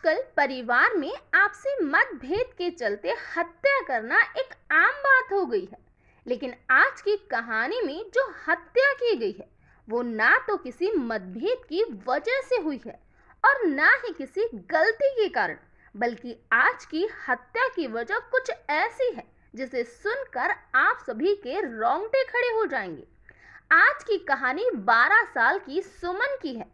आजकल परिवार में आपसी मतभेद के चलते हत्या करना एक आम बात हो गई है। लेकिन आज की कहानी में जो हत्या की गई है वो ना तो किसी मतभेद की वजह से हुई है और ना ही किसी गलती के कारण, बल्कि आज की हत्या की वजह कुछ ऐसी है जिसे सुनकर आप सभी के रोंगटे खड़े हो जाएंगे। आज की कहानी 12 साल की सुमन की है।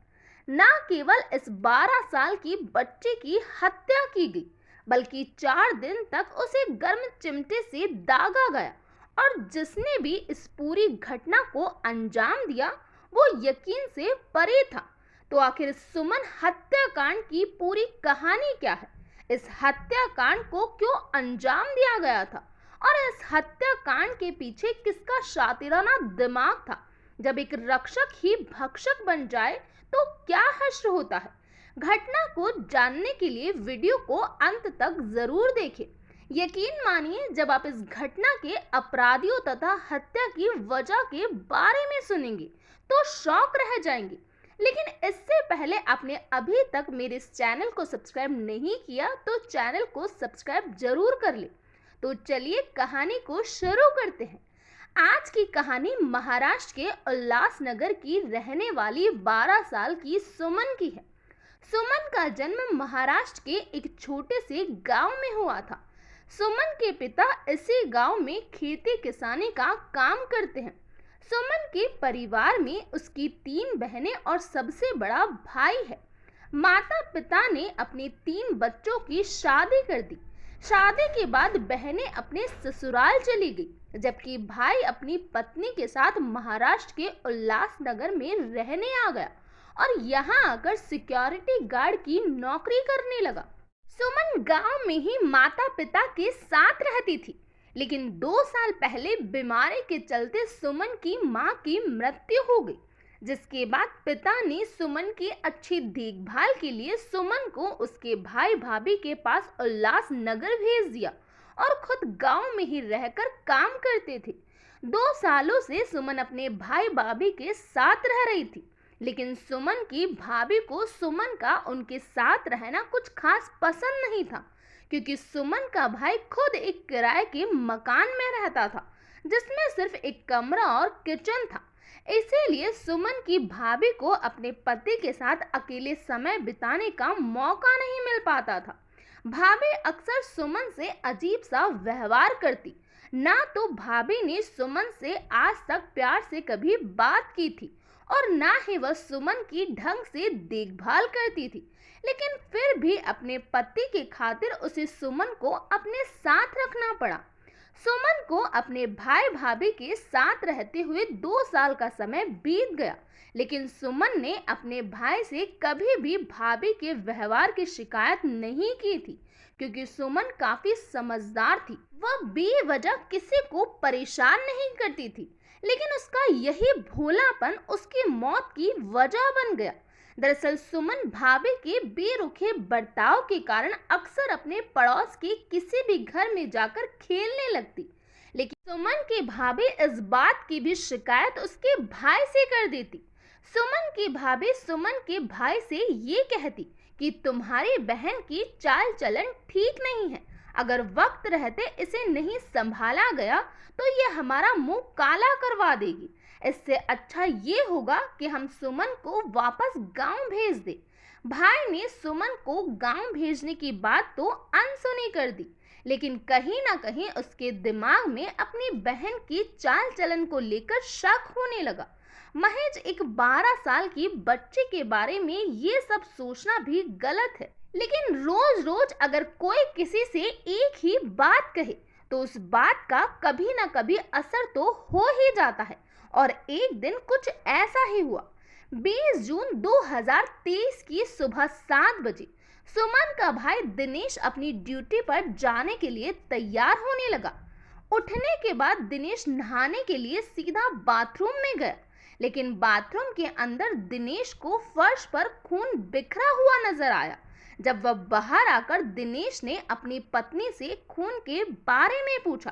ना केवल इस 12 साल की बच्चे की हत्या की गई, बल्कि 4 दिन तक उसे गर्म चिमटे से दागा गया और जिसने भी इस पूरी घटना को अंजाम दिया वो यकीन से परे था। तो आखिर सुमन हत्याकांड की पूरी कहानी क्या है? इस हत्याकांड को क्यों अंजाम दिया गया था और इस हत्याकांड के पीछे किसका शातिराना दिमाग था? जब एक रक्षक ही भक्षक बन जाए तो क्या हश्र होता है? घटना को जानने के लिए वीडियो को अंत तक जरूर देखें। यकीन मानिए, जब आप इस घटना के अपराधियों तथा हत्या की वजह के बारे में सुनेंगे तो शौक रह जाएंगे। लेकिन इससे पहले आपने अभी तक मेरे इस चैनल को सब्सक्राइब नहीं किया तो चैनल को सब्सक्राइब जरूर कर ले। तो चलिए कहानी को शुरू करते हैं। आज की कहानी महाराष्ट्र के उल्लासनगर की रहने वाली 12 साल की सुमन की है। सुमन का जन्म महाराष्ट्र के एक छोटे से गांव में हुआ था। सुमन के पिता इसी गांव में खेती किसानी का काम करते हैं। सुमन के परिवार में उसकी 3 बहनें और सबसे बड़ा भाई है। माता पिता ने अपने 3 बच्चों की शादी कर दी। शादी के बाद बहनें अपने ससुराल चली गई, जबकि भाई अपनी पत्नी के साथ महाराष्ट्र के उल्लासनगर में रहने आ गया और यहाँ आकर सिक्योरिटी गार्ड की नौकरी करने लगा। सुमन गांव में ही माता पिता के साथ रहती थी, लेकिन 2 साल पहले बीमारी के चलते सुमन की मां की मृत्यु हो गई, जिसके बाद पिता ने सुमन की अच्छी देखभाल के लिए सुमन को उसके भाई भाभी के पास उल्लासनगर भेज दिया और खुद गांव में ही रहकर काम करते थे। 2 सालों से सुमन अपने भाई भाभी के साथ रह रही थी, लेकिन सुमन की भाभी को सुमन का उनके साथ रहना कुछ खास पसंद नहीं था, क्योंकि सुमन का भाई खुद एक किराए के मकान में रहता था जिसमें सिर्फ एक कमरा और किचन था। इसीलिए सुमन की भाभी को अपने पति के साथ अकेले समय बिताने का मौका नहीं मिल पाता था। भाभी अक्सर सुमन से अजीब सा व्यवहार करती। ना तो भाभी ने सुमन से आज तक प्यार से कभी बात की थी और ना ही वह सुमन की ढंग से देखभाल करती थी, लेकिन फिर भी अपने पति की खातिर उसे सुमन को अपने साथ रखना पड़ा। सुमन को अपने भाई भाभी के साथ रहते हुए 2 साल का समय बीत गया, लेकिन सुमन ने अपने भाई से कभी भी भाभी के व्यवहार की शिकायत नहीं की थी, क्योंकि सुमन काफी समझदार थी। वह बेवजह किसी को परेशान नहीं करती थी, लेकिन उसका यही भोलापन उसकी मौत की वजह बन गया। दरअसल सुमन भाभी के बेरुखे बर्ताव के कारण अक्सर अपने पड़ोस के किसी भी घर में जाकर खेलने लगती, लेकिन सुमन की भाभी इस बात की भी शिकायत उसके भाई से कर देती। सुमन की भाभी सुमन के भाई से ये कहती कि तुम्हारी बहन की चाल चलन ठीक नहीं है, अगर वक्त रहते इसे नहीं संभाला गया तो ये हमारा मुंह काला करवा देगी। इससे अच्छा ये होगा कि हम सुमन को वापस गांव भेज दे। भाई ने सुमन को गांव भेजने की बात तो अनसुनी कर दी, लेकिन कहीं ना कहीं उसके दिमाग में अपनी बहन की चाल चलन को लेकर शक होने लगा। महज एक 12 साल की बच्चे के बारे में ये सब सोचना भी गलत है, लेकिन रोज रोज अगर कोई किसी से एक ही बात कहे तो उस बात का कभी ना कभी असर तो हो ही जाता है। और एक दिन कुछ ऐसा ही हुआ। 20 जून 2023 की सुबह 7 बजे सुमन का भाई दिनेश अपनी ड्यूटी पर जाने के लिए तैयार होने लगा। उठने के बाद दिनेश नहाने के लिए सीधा बाथरूम में गया, लेकिन बाथरूम के अंदर दिनेश को फर्श पर खून बिखरा हुआ नजर आया। जब वह बाहर आकर दिनेश ने अपनी पत्नी से खून के बारे में पूछा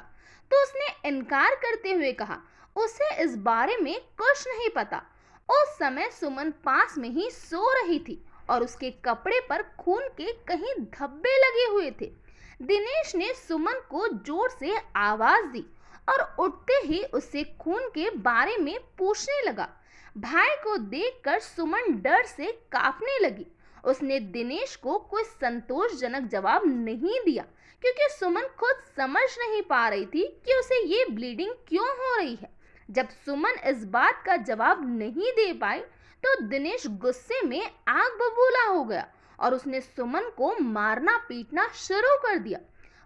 तो उसने इनकार करते हुए कहा उसे इस बारे में कुछ नहीं पता। उस समय सुमन पास में ही सो रही थी और उसके कपड़े पर खून के कहीं धब्बे लगे हुए थे। दिनेश ने सुमन को जोर से आवाज दी और उठते ही उससे खून के बारे में पूछने लगा। भाई को देखकर सुमन डर से कांपने लगी। उसने दिनेश को कोई संतोषजनक जवाब नहीं दिया, क्योंकि सुमन खुद समझ नहीं पा रही थी कि उसे ये ब्लीडिंग क्यों हो रही है। जब सुमन इस बात का जवाब नहीं दे पाई तो दिनेश गुस्से में आग बबूला हो गया और उसने सुमन को मारना पीटना शुरू कर दिया।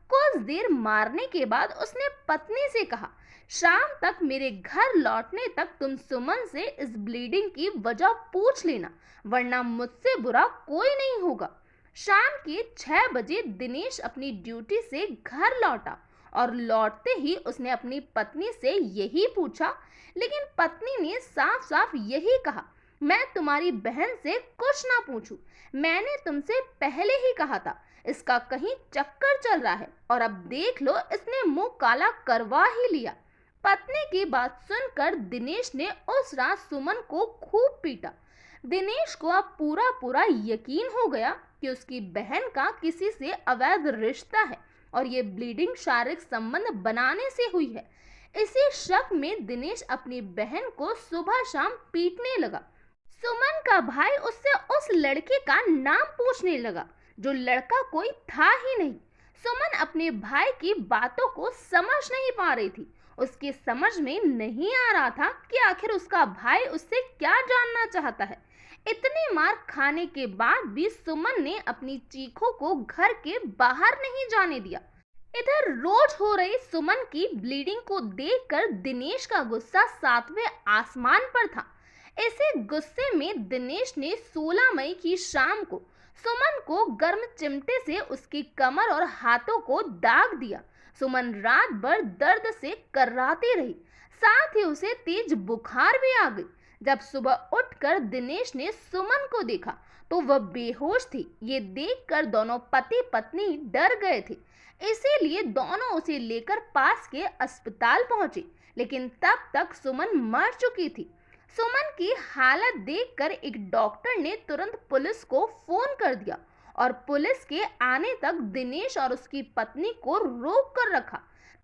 कुछ देर मारने के बाद उसने पत्नी से कहा, शाम तक मेरे घर लौटने तक तुम सुमन से इस ब्लीडिंग की वजह पूछ लेना, वरना मुझसे बुरा कोई नहीं होगा। शाम के 6 बजे दिनेश अपनी ड्यूटी से घर लौटा और लौटते ही उसने अपनी पत्नी से यही पूछा, लेकिन पत्नी ने साफ साफ यही कहा, मैं तुम्हारी बहन से कुछ ना पूछूं। मैंने तुमसे पहले ही कहा था इसका कहीं चक्कर चल रहा है और अब देख लो इसने मुंह काला करवा ही लिया। पत्नी की बात सुनकर दिनेश ने उस रात सुमन को खूब पीटा। दिनेश को अब पूरा पूरा यकीन हो गया कि उसकी बहन का किसी से अवैध रिश्ता है और ये ब्लीडिंग शारीरिक संबंध बनाने से हुई है। इसी शक में दिनेश अपनी बहन को सुबह शाम पीटने लगा। सुमन का भाई उससे उस लड़के का नाम पूछने लगा, जो लड़का कोई था ही नहीं। सुमन अपने भाई की बातों को समझ नहीं पा रही थी। उसकी समझ में नहीं आ रहा था कि आखिर उसका भाई उससे क्या जानना चाहता है। इतनी मार खाने के बाद भी सुमन ने अपनी चीखों को घर के बाहर नहीं जाने दिया। इधर रोज हो रही सुमन की ब्लीडिंग को देखकर दिनेश का गुस्सा 7वें आसमान पर था। इसी गुस्से में दिनेश ने 16 मई की शाम को सुमन को गर्म चिमटे से उसकी कमर और हाथों को दाग दिया। सुमन रात भर दर्द से कर्राती रही, साथ ही उसे तेज बुखार भी आ गई। जब सुबह उठकर दिनेश ने सुमन को देखा तो वह बेहोश थी। ये देखकर दोनों पति पत्नी डर गए थे, इसीलिए दोनों उसे लेकर पास के अस्पताल पहुंचे, लेकिन तब तक सुमन मर चुकी थी। सुमन की हालत देखकर एक डॉक्टर ने तुरंत पुलिस को फोन कर दिया और पुलिस के आने तक दिनेश और उसकी पत्नी को रोक कर रखा।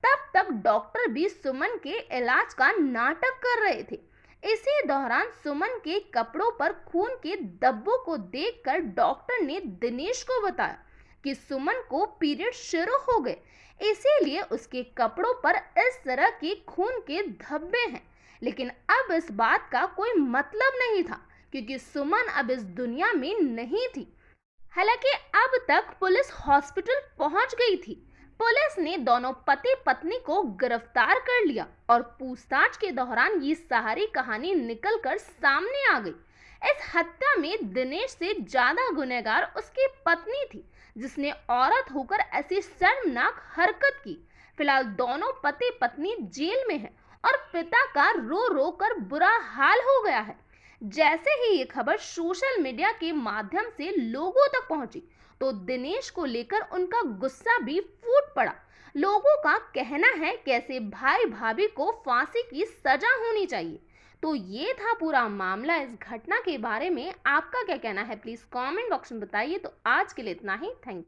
तब तक डॉक्टर भी सुमन के इलाज का नाटक कर रहे थे। इसी दौरान सुमन के कपड़ों पर खून के धब्बों को देखकर डॉक्टर ने दिनेश को बताया कि सुमन को पीरियड शुरू हो गए, इसीलिए उसके कपड़ों पर इस तरह के खून के धब्बे हैं। लेकिन अब इस बात का कोई मतलब नहीं था, क्योंकि सुमन अब इस दुनिया में नहीं थी। हालांकि अब तक पुलिस हॉस्पिटल पहुंच गई थी। पुलिस ने दोनों पति पत्नी को गिरफ्तार कर लिया और पूछताछ के दौरान ये सारी कहानी निकलकर सामने आ गई। इस हत्या में दिनेश से ज्यादा गुनहगार उसकी पत्नी थी, जिसने औरत होकर ऐसी शर्मनाक हरकत की। फिलहाल दोनों पति पत्नी जेल में हैं और पिता का रो रो कर बुरा हाल हो गया है। जैसे ही ये खबर सोशल मीडिया के माध्यम से लोगों तक पहुंची तो दिनेश को लेकर उनका गुस्सा भी फूट पड़ा। लोगों का कहना है कि ऐसे भाई भाभी को फांसी की सजा होनी चाहिए। तो ये था पूरा मामला। इस घटना के बारे में आपका क्या कहना है, प्लीज कमेंट बॉक्स में बताइए। तो आज के लिए इतना ही। Thank you.